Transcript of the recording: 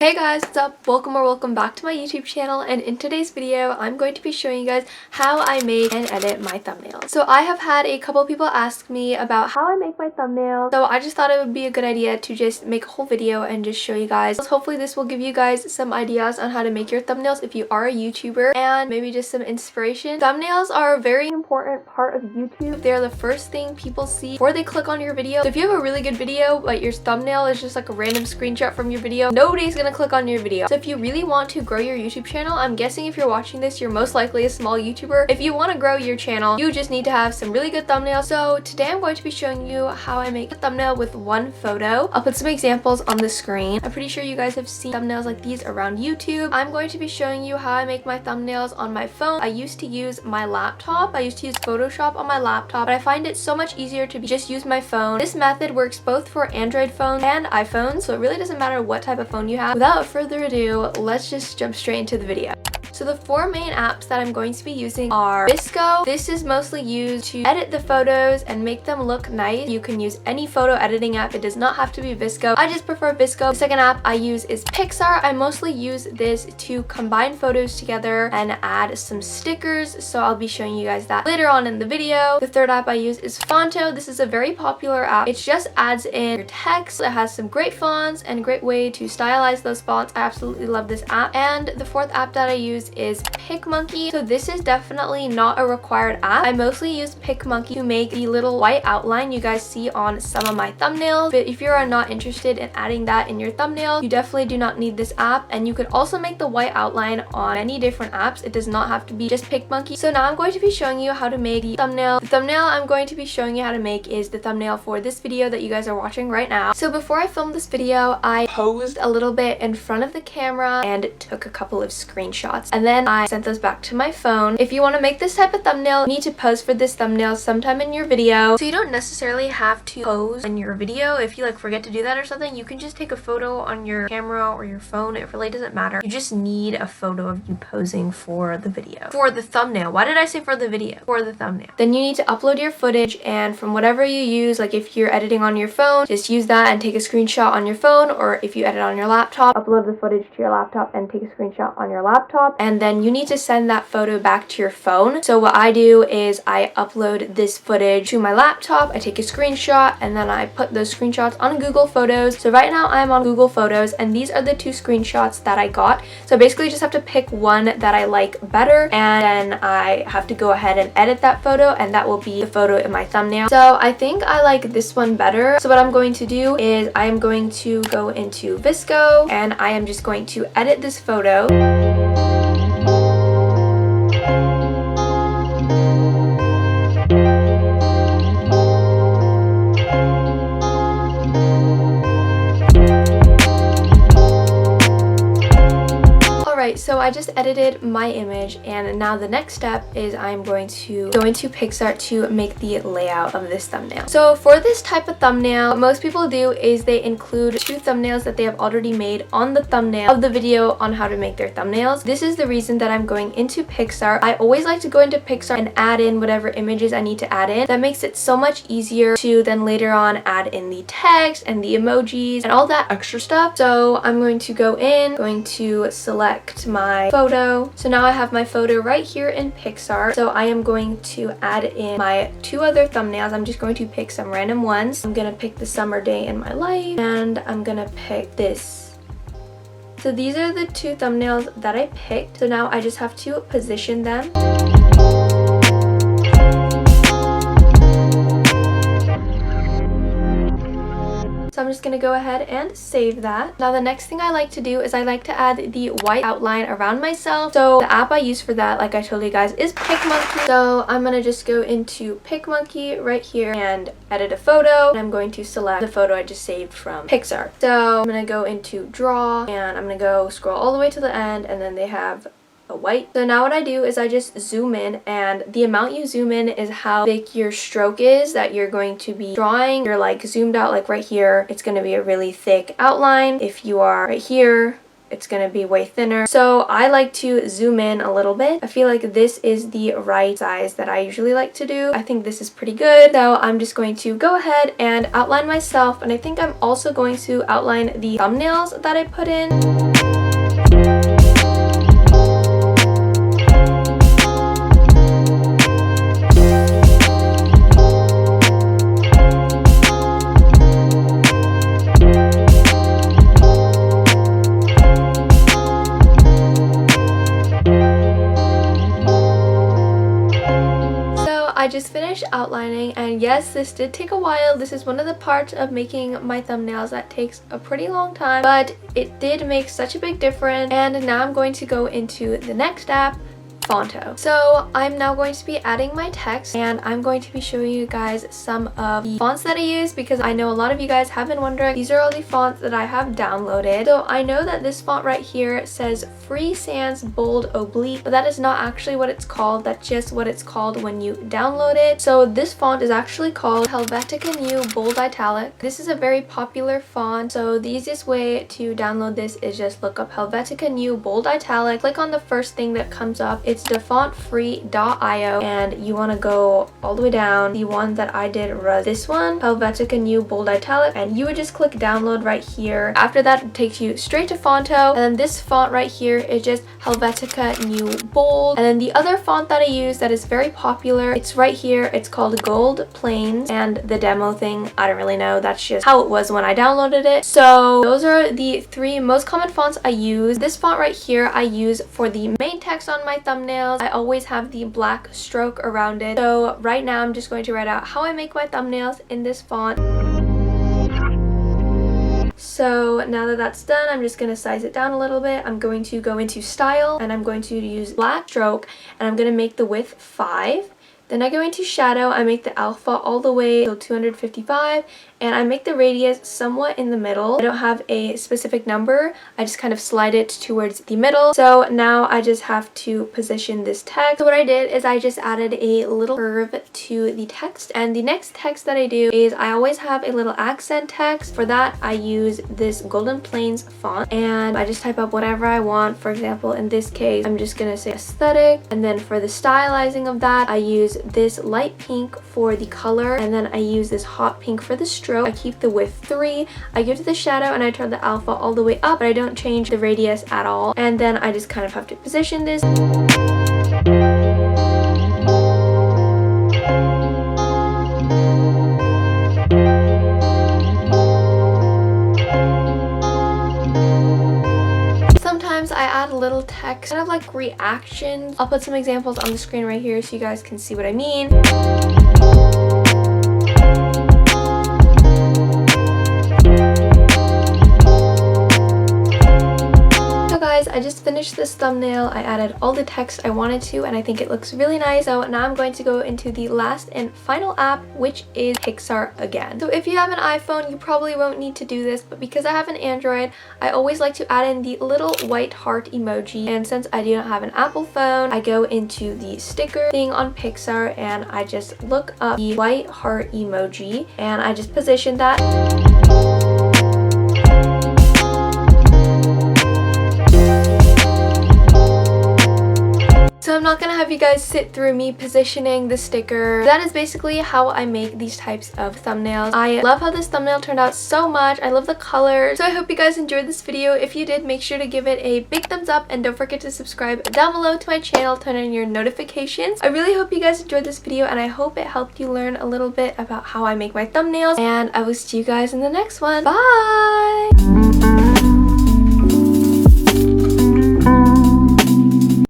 Hey guys, what's up? Welcome back to my YouTube channel, and in today's video I'm going to be showing you guys how I make and edit my thumbnails. So I have had a couple people ask me about how I make my thumbnails, so I just thought it would be a good idea to just make a whole video and just show you guys. Hopefully this will give you guys some ideas on how to make your thumbnails if you are a YouTuber, and maybe just some inspiration. Thumbnails are a very important part of YouTube. They're the first thing people see before they click on your video. So if you have a really good video but your thumbnail is just like a random screenshot from your video, nobody's gonna click on your video. So if you really want to grow your YouTube channel, I'm guessing if you're watching this, you're most likely a small YouTuber. If you want to grow your channel, you just need to have some really good thumbnails. So today I'm going to be showing you how I make a thumbnail with one photo. I'll put some examples on the screen. I'm pretty sure you guys have seen thumbnails like these around YouTube. I'm going to be showing you how I make my thumbnails on my phone. I used to use my laptop. I used to use Photoshop on my laptop, but I find it so much easier to just use my phone. This method works both for Android phones and iPhones, so it really doesn't matter what type of phone you have. Without further ado, let's just jump straight into the video. So the four main apps that I'm going to be using are vsco. This is mostly used to edit the photos and make them look nice. You can use any photo editing app. It does not have to be vsco. I just prefer vsco. The second app I use is picsart. I mostly use this to combine photos together and add some stickers, so I'll be showing you guys that later on in the video. The third app I use is phonto. This is a very popular app. It just adds in your text. It has some great fonts and a great way to stylize those fonts. I absolutely love this app. And the fourth app that I use is picmonkey. So this is definitely not a required app. I mostly use picmonkey to make the little white outline you guys see on some of my thumbnails, but if you are not interested in adding that in your thumbnail, you definitely do not need this app. And you could also make the white outline on many different apps. It does not have to be just picmonkey. So now I'm going to be showing you how to make the thumbnail. The thumbnail I'm going to be showing you how to make is the thumbnail for this video that you guys are watching right now. So before I filmed this video, I posed a little bit in front of the camera and took a couple of screenshots, and then I sent those back to my phone. If you want to make this type of thumbnail, you need to pose for this thumbnail sometime in your video. So you don't necessarily have to pose in your video. If you forget to do that or something, you can just take a photo on your camera or your phone. It really doesn't matter. You just need a photo of you posing for the video. For the thumbnail. Why did I say for the video? For the thumbnail. Then you need to upload your footage, and from whatever you use, like if you're editing on your phone, just use that and take a screenshot on your phone, or if you edit on your laptop, upload the footage to your laptop and take a screenshot on your laptop, and then you need to send that photo back to your phone. So what I do is I upload this footage to my laptop, I take a screenshot, and then I put those screenshots on Google Photos. So right now I'm on Google Photos, and these are the two screenshots that I got. So basically just have to pick one that I like better, and then I have to go ahead and edit that photo, and that will be the photo in my thumbnail. So I think I like this one better. So what I'm going to do is I am going to go into vsco, and I am just going to edit this photo. So I just edited my image, and now the next step is I'm going to go into picsart to make the layout of this thumbnail. So for this type of thumbnail, what most people do is they include two thumbnails that they have already made on the thumbnail of the video on how to make their thumbnails. This is the reason that I'm going into picsart. I always like to go into picsart and add in whatever images I need to add in. That makes it so much easier to then later on add in the text and the emojis and all that extra stuff. So I'm going to go in, going to select my photo. So now I have my photo right here in picsart. So I am going to add in my two other thumbnails. I'm just going to pick some random ones. I'm gonna pick the summer day in my life, and I'm gonna pick this. So these are the two thumbnails that I picked. So now I just have to position them. So I'm just going to go ahead and save that. Now the next thing I like to do is I like to add the white outline around myself. So the app I use for that, like I told you guys, is picmonkey. So I'm going to just go into picmonkey right here and edit a photo. And I'm going to select the photo I just saved from picsart. So I'm going to go into draw, and I'm going to go scroll all the way to the end, and then they have a white. So now what I do is I just zoom in, and the amount you zoom in is how big your stroke is that you're going to be drawing. You're zoomed out right here, it's going to be a really thick outline. If you are right here, it's going to be way thinner. So I like to zoom in a little bit. I feel like this is the right size that I usually like to do. I think this is pretty good. So I'm just going to go ahead and outline myself, and I think I'm also going to outline the thumbnails that I put in. outlining, and yes, this did take a while. This is one of the parts of making my thumbnails that takes a pretty long time, but it did make such a big difference. And now I'm going to go into the next app, Phonto. So I'm now going to be adding my text, and I'm going to be showing you guys some of the fonts that I use, because I know a lot of you guys have been wondering. These are all the fonts that I have downloaded. So I know that this font right here says Free Sans Bold Oblique, but that is not actually what it's called. That's just what it's called when you download it. So this font is actually called Helvetica New Bold Italic. This is a very popular font, so the easiest way to download this is just look up Helvetica New Bold Italic, click on the first thing that comes up. It's defontfree.io, and you want to go all the way down. The one that I did was this one, Helvetica New Bold Italic, and you would just click download right here. After that, it takes you straight to Phonto, and then this font right here is just Helvetica New Bold. And then the other font that I use that is very popular, it's right here. It's called Gold Plains, and the demo thing, I don't really know. That's just how it was when I downloaded it. So those are the three most common fonts I use. This font right here I use for the main text on my thumbnails. I always have the black stroke around it. So right now I'm just going to write out how I make my thumbnails in this font. So now that that's done, I'm just going to size it down a little bit. I'm going to go into style, and I'm going to use black stroke, and I'm going to make the width 5. Then I go into shadow, I make the alpha all the way to 255, and I make the radius somewhat in the middle. I don't have a specific number, I just kind of slide it towards the middle. So now I just have to position this text. So what I did is I just added a little curve to the text, and the next text that I do is I always have a little accent text. For that, I use this Golden Plains font, and I just type up whatever I want. For example, in this case, I'm just gonna say aesthetic, and then for the stylizing of that, I use this light pink for the color, and then I use this hot pink for the stroke. I keep the width 3, I give to the shadow, and I turn the alpha all the way up, but I don't change the radius at all. And then I just kind of have to position this. I add a little text, kind of like reactions. I'll put some examples on the screen right here so you guys can see what I mean. I just finished this thumbnail. I added all the text I wanted to, and I think it looks really nice. So now I'm going to go into the last and final app, which is Picsart again. So if you have an iPhone, you probably won't need to do this, but because I have an Android, I always like to add in the little white heart emoji. And since I do not have an Apple phone, I go into the sticker thing on Picsart, and I just look up the white heart emoji, and I just position that. So I'm not gonna have you guys sit through me positioning the sticker. That is basically how I make these types of thumbnails. I love how this thumbnail turned out so much. I love the color. So I hope you guys enjoyed this video. If you did, make sure to give it a big thumbs up, and don't forget to subscribe down below to my channel, turn on your notifications. I really hope you guys enjoyed this video, and I hope it helped you learn a little bit about how I make my thumbnails, and I will see you guys in the next one. Bye!